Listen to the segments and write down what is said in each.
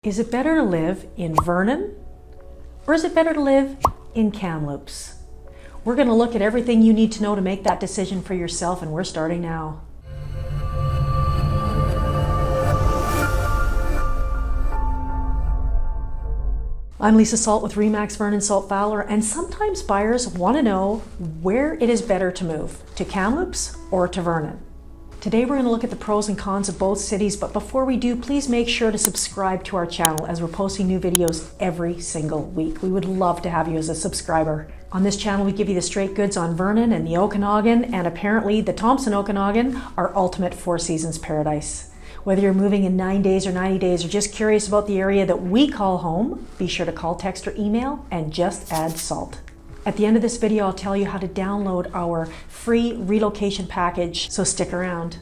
Is it better to live in Vernon or is it better to live in Kamloops? We're going to look at everything you need to know to make that decision for yourself, and we're starting now. I'm Lisa Salt with Remax Vernon Salt Fowler, and sometimes buyers want to know where it is better to move, to Kamloops or to Vernon. Today we're going to look at the pros and cons of both cities, but before we do, please make sure to subscribe to our channel as we're posting new videos every single week. We would love to have you as a subscriber. On this channel we give you the straight goods on Vernon and the Okanagan, and apparently the Thompson Okanagan, our ultimate four seasons paradise. Whether you're moving in 9 days or 90 days or just curious about the area that we call home, be sure to call, text, or email and just add salt. At the end of this video, I'll tell you how to download our free relocation package, so stick around.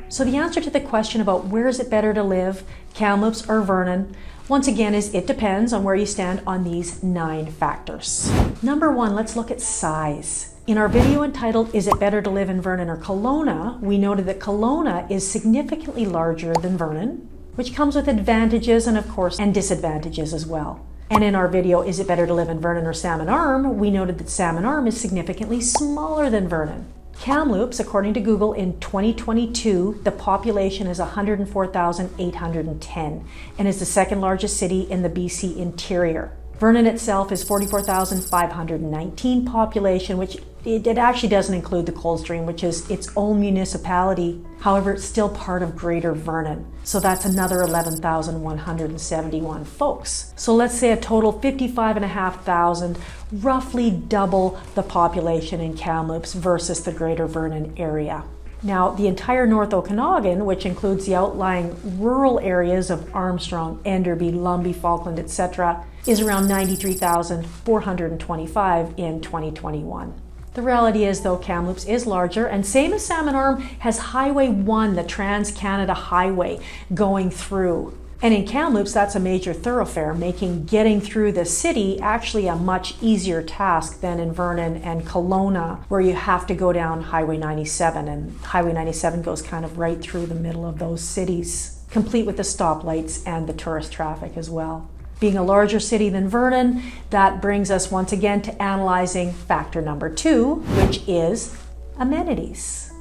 So the answer to the question about where is it better to live, Kamloops or Vernon, once again is it depends on where you stand on these 9 factors. Number 1, let's look at size. In our video entitled, Is it better to live in Vernon or Kelowna, we noted that Kelowna is significantly larger than Vernon, which comes with advantages and of course, and disadvantages as well. And in our video, Is it better to live in Vernon or Salmon Arm, we noted that Salmon Arm is significantly smaller than Vernon. Kamloops, according to Google, in 2022, the population is 104,810 and is the second largest city in the BC interior. Vernon itself is 44,519 population, which it actually doesn't include the Coldstream, which is its own municipality. However, it's still part of Greater Vernon. So that's another 11,171 folks. So let's say a total 55,500, roughly double the population in Kamloops versus the Greater Vernon area. Now, the entire North Okanagan, which includes the outlying rural areas of Armstrong, Enderby, Lumby, Falkland, etc., is around 93,425 in 2021. The reality is, though, Kamloops is larger, and same as Salmon Arm, has Highway 1, the Trans-Canada Highway, going through. And in Kamloops, that's a major thoroughfare, making getting through the city actually a much easier task than in Vernon and Kelowna, where you have to go down Highway 97, and Highway 97 goes kind of right through the middle of those cities, complete with the stoplights and the tourist traffic as well. Being a larger city than Vernon, that brings us once again to analyzing factor number 2, which is amenities.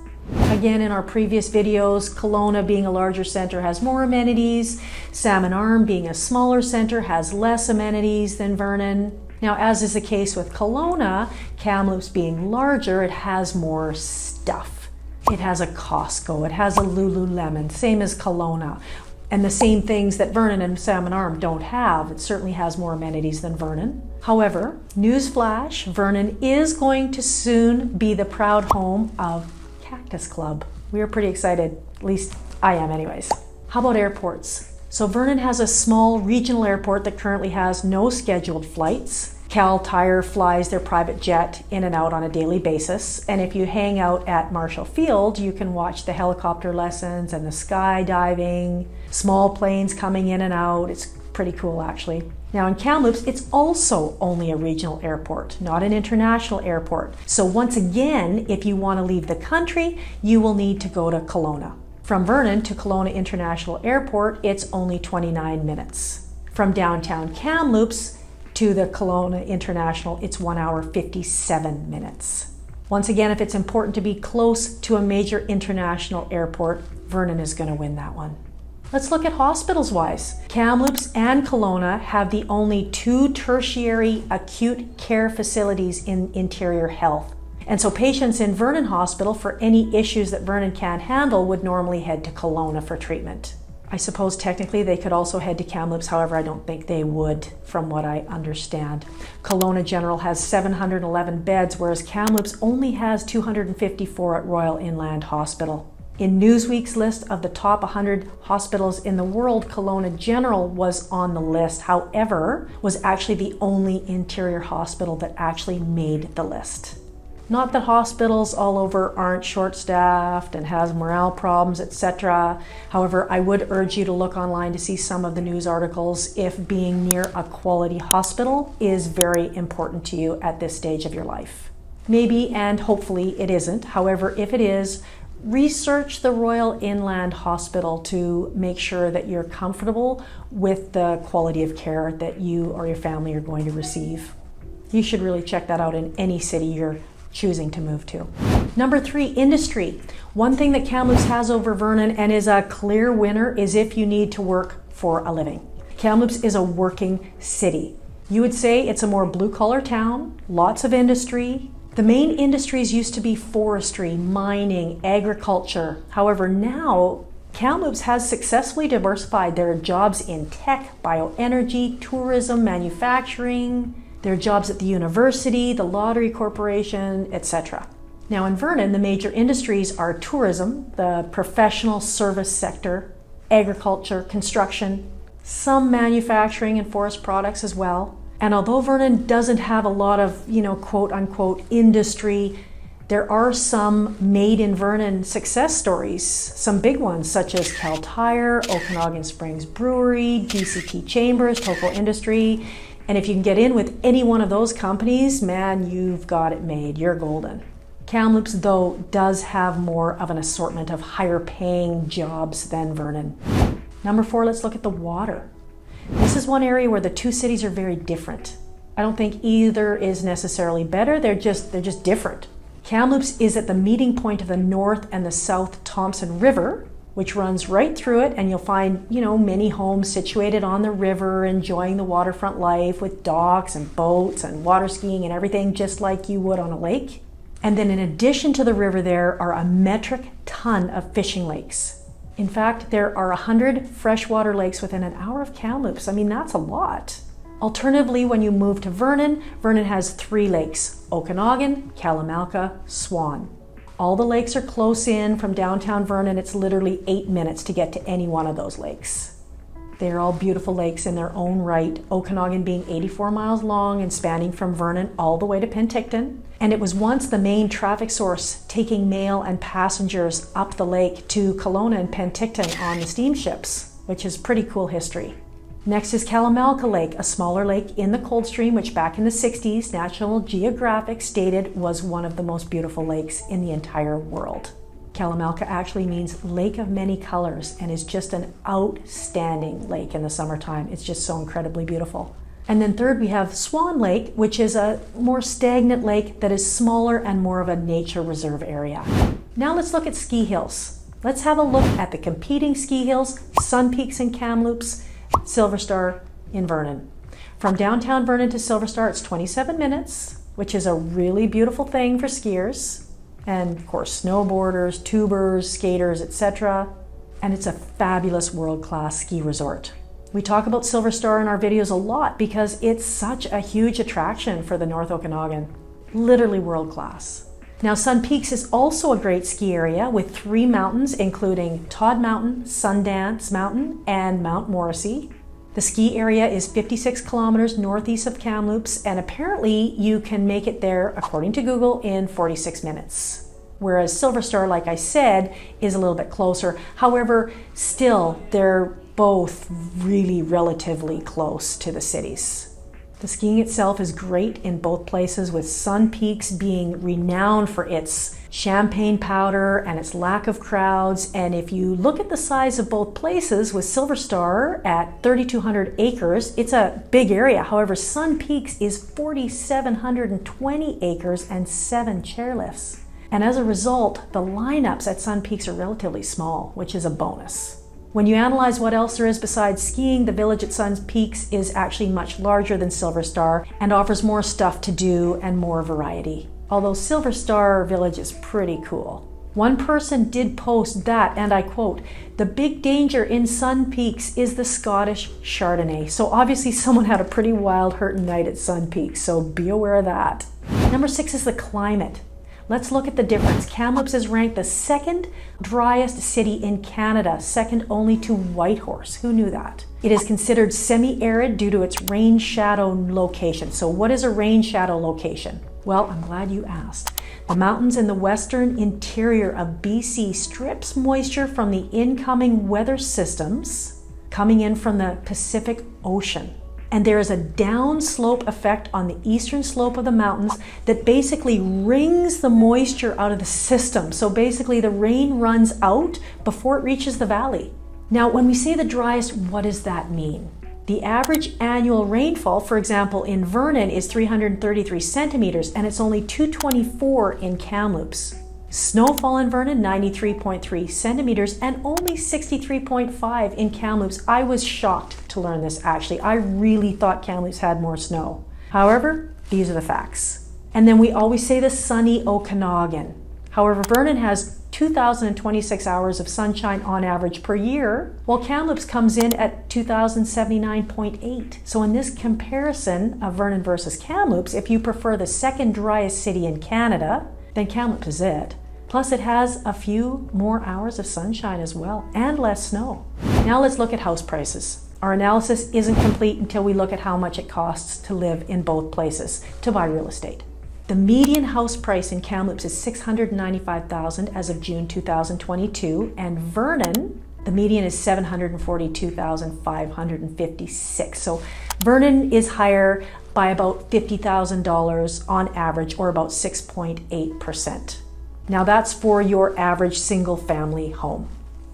Again, in our previous videos, Kelowna being a larger center has more amenities. Salmon Arm being a smaller center has less amenities than Vernon. Now, as is the case with Kelowna, Kamloops being larger, it has more stuff. It has a Costco, it has a Lululemon, same as Kelowna. And the same things that Vernon and Salmon Arm don't have. It certainly has more amenities than Vernon. However, newsflash, Vernon is going to soon be the proud home of Cactus Club. We are pretty excited, at least I am anyways. How about airports? So Vernon has a small regional airport that currently has no scheduled flights. Cal Tire flies their private jet in and out on a daily basis. And if you hang out at Marshall Field, you can watch the helicopter lessons and the skydiving, small planes coming in and out. It's pretty cool, actually. Now in Kamloops, it's also only a regional airport, not an international airport. So once again, if you want to leave the country, you will need to go to Kelowna. From Vernon to Kelowna International Airport, it's only 29 minutes. From downtown Kamloops to the Kelowna International, it's 1 hour 57 minutes. Once again, if it's important to be close to a major international airport, Vernon is going to win that one. Let's look at hospitals wise. Kamloops and Kelowna have the only 2 tertiary acute care facilities in interior health. And so patients in Vernon Hospital for any issues that Vernon can't handle would normally head to Kelowna for treatment. I suppose technically they could also head to Kamloops, however, I don't think they would, from what I understand. Kelowna General has 711 beds, whereas Kamloops only has 254 at Royal Inland Hospital. In Newsweek's list of the top 100 hospitals in the world, Kelowna General was on the list, however, was actually the only interior hospital that actually made the list. Not that hospitals all over aren't short-staffed and has morale problems, etc. However, I would urge you to look online to see some of the news articles if being near a quality hospital is very important to you at this stage of your life. Maybe and hopefully it isn't. However, if it is, Research the Royal Inland Hospital to make sure that you're comfortable with the quality of care that you or your family are going to receive. You should really check that out in any city you're choosing to move to. Number 3, industry. One thing that Kamloops has over Vernon and is a clear winner is if you need to work for a living. Kamloops is a working city. You would say it's a more blue-collar town, lots of industry. The main industries used to be forestry, mining, agriculture. However, now Kamloops has successfully diversified. There are jobs in tech, bioenergy, tourism, manufacturing. There are jobs at the university, the lottery corporation, etc. Now in Vernon, the major industries are tourism, the professional service sector, agriculture, construction, some manufacturing and forest products as well. And although Vernon doesn't have a lot of, quote unquote industry, there are some made in Vernon success stories, some big ones such as Cal Tire, Okanagan Springs Brewery, DCT Chambers, Toco Industry. And if you can get in with any one of those companies, man, you've got it made. You're golden. Kamloops, though, does have more of an assortment of higher paying jobs than Vernon. Number 4, let's look at the water. This is one area where the two cities are very different. I don't think either is necessarily better, they're just different. Kamloops is at the meeting point of the North and the South Thompson River, which runs right through it, and you'll find, many homes situated on the river, enjoying the waterfront life with docks and boats and water skiing and everything, just like you would on a lake. And then in addition to the river, there are a metric ton of fishing lakes. In fact, there are 100 freshwater lakes within an hour of Kamloops. I mean, that's a lot. Alternatively, when you move to Vernon, Vernon has 3 lakes: Okanagan, Kalamalka, Swan. All the lakes are close in from downtown Vernon. It's literally 8 minutes to get to any one of those lakes. They're all beautiful lakes in their own right, Okanagan being 84 miles long and spanning from Vernon all the way to Penticton. And it was once the main traffic source, taking mail and passengers up the lake to Kelowna and Penticton on the steamships, which is pretty cool history. Next is Kalamalka Lake, a smaller lake in the Coldstream, which back in the 60s, National Geographic stated was one of the most beautiful lakes in the entire world. Kalamalka actually means lake of many colors and is just an outstanding lake in the summertime. It's just so incredibly beautiful. And then third, we have Swan Lake, which is a more stagnant lake that is smaller and more of a nature reserve area. Now let's look at ski hills. Let's have a look at the competing ski hills, Sun Peaks in Kamloops, Silver Star in Vernon. From downtown Vernon to Silver Star, it's 27 minutes, which is a really beautiful thing for skiers. And of course, snowboarders, tubers, skaters, etc. And it's a fabulous world-class ski resort. We talk about Silver Star in our videos a lot because it's such a huge attraction for the North Okanagan. Literally world-class. Now, Sun Peaks is also a great ski area with 3 mountains, including Todd Mountain, Sundance Mountain, and Mount Morrissey. The ski area is 56 kilometers northeast of Kamloops, and apparently you can make it there, according to Google, in 46 minutes. Whereas Silver Star, like I said, is a little bit closer. However, still, they're both really relatively close to the cities. The skiing itself is great in both places, with Sun Peaks being renowned for its champagne powder and its lack of crowds. And if you look at the size of both places, with Silver Star at 3,200 acres, it's a big area. However, Sun Peaks is 4,720 acres and 7 chairlifts. And as a result, the lineups at Sun Peaks are relatively small, which is a bonus. When you analyze what else there is besides skiing, the village at Sun Peaks is actually much larger than Silver Star and offers more stuff to do and more variety. Although Silver Star Village is pretty cool. One person did post that, and I quote, "The big danger in Sun Peaks is the Scottish Chardonnay." So obviously someone had a pretty wild hurtin' night at Sun Peaks, so be aware of that. Number 6 is the climate. Let's look at the difference. Kamloops is ranked the 2nd driest city in Canada, second only to Whitehorse. Who knew that? It is considered semi-arid due to its rain shadow location. So what is a rain shadow location? Well, I'm glad you asked. The mountains in the western interior of BC strips moisture from the incoming weather systems coming in from the Pacific Ocean. And there is a downslope effect on the eastern slope of the mountains that basically wrings the moisture out of the system. So basically the rain runs out before it reaches the valley. Now, when we say the driest, what does that mean? The average annual rainfall, for example, in Vernon is 333 centimeters, and it's only 224 in Kamloops. Snowfall in Vernon, 93.3 centimeters, and only 63.5 in Kamloops. I was shocked to learn this, actually. I really thought Kamloops had more snow. However, these are the facts. And then we always say the sunny Okanagan. However, Vernon has 2,026 hours of sunshine on average per year, while Kamloops comes in at 2,079.8. So in this comparison of Vernon versus Kamloops, if you prefer the second driest city in Canada, then Kamloops is it. Plus it has a few more hours of sunshine as well, and less snow. Now let's look at house prices. Our analysis isn't complete until we look at how much it costs to live in both places, to buy real estate. The median house price in Kamloops is $695,000 as of June 2022, and Vernon, the median is $742,556. So Vernon is higher by about $50,000 on average, or about 6.8%. Now that's for your average single family home.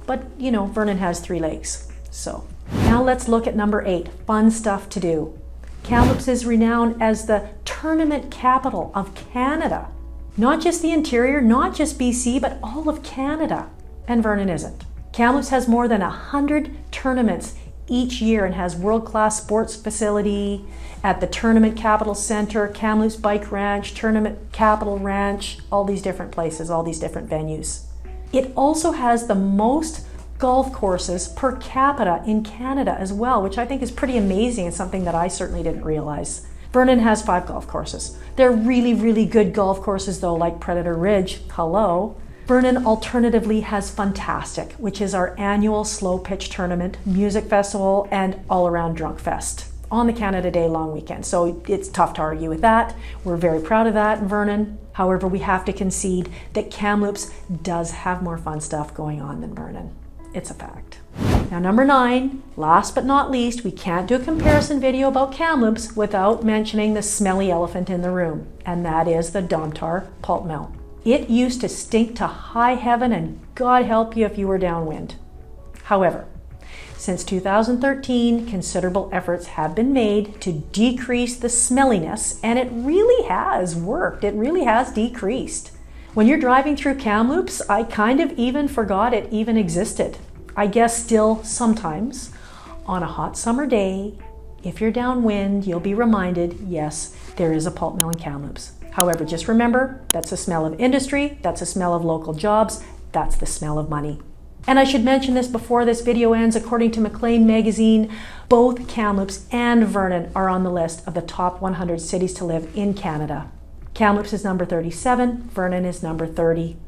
But you know, Vernon has 3 lakes. So now let's look at number 8, fun stuff to do. Kamloops is renowned as the tournament capital of Canada. Not just the interior, not just BC, but all of Canada. And Vernon isn't. Kamloops has more than 100 tournaments each year and has world-class sports facility at the Tournament Capital Center, Kamloops Bike Ranch, Tournament Capital Ranch, all these different places, all these different venues. It also has the most golf courses per capita in Canada as well, which I think is pretty amazing and something that I certainly didn't realize. Vernon has 5 golf courses. They're really, really good golf courses though, like Predator Ridge, hello. Vernon alternatively has Fantastic, which is our annual slow pitch tournament, music festival, and all-around drunk fest on the Canada Day long weekend. So it's tough to argue with that. We're very proud of that in Vernon. However, we have to concede that Kamloops does have more fun stuff going on than Vernon. It's a fact. Now number 9, last but not least, we can't do a comparison video about Kamloops without mentioning the smelly elephant in the room, and that is the Domtar pulp mill. It used to stink to high heaven, and God help you if you were downwind. However, since 2013, considerable efforts have been made to decrease the smelliness, and it really has worked. It really has decreased. When you're driving through Kamloops, I kind of even forgot it even existed. I guess still sometimes, on a hot summer day, if you're downwind, you'll be reminded, yes, there is a pulp mill in Kamloops. However, just remember, that's the smell of industry, that's the smell of local jobs, that's the smell of money. And I should mention this before this video ends, according to Maclean magazine, both Kamloops and Vernon are on the list of the top 100 cities to live in Canada. Kamloops is number 37, Vernon is number 30,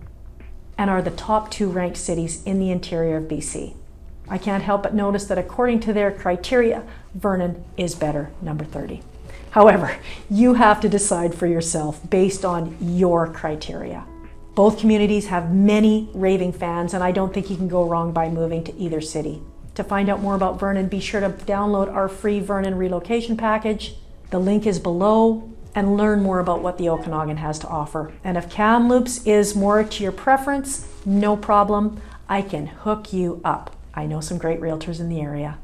and are the top 2 ranked cities in the interior of BC. I can't help but notice that according to their criteria, Vernon is better, number 30. However, you have to decide for yourself based on your criteria. Both communities have many raving fans, and I don't think you can go wrong by moving to either city. To find out more about Vernon, be sure to download our free Vernon relocation package. The link is below, and learn more about what the Okanagan has to offer. And if Kamloops is more to your preference, no problem, I can hook you up. I know some great realtors in the area.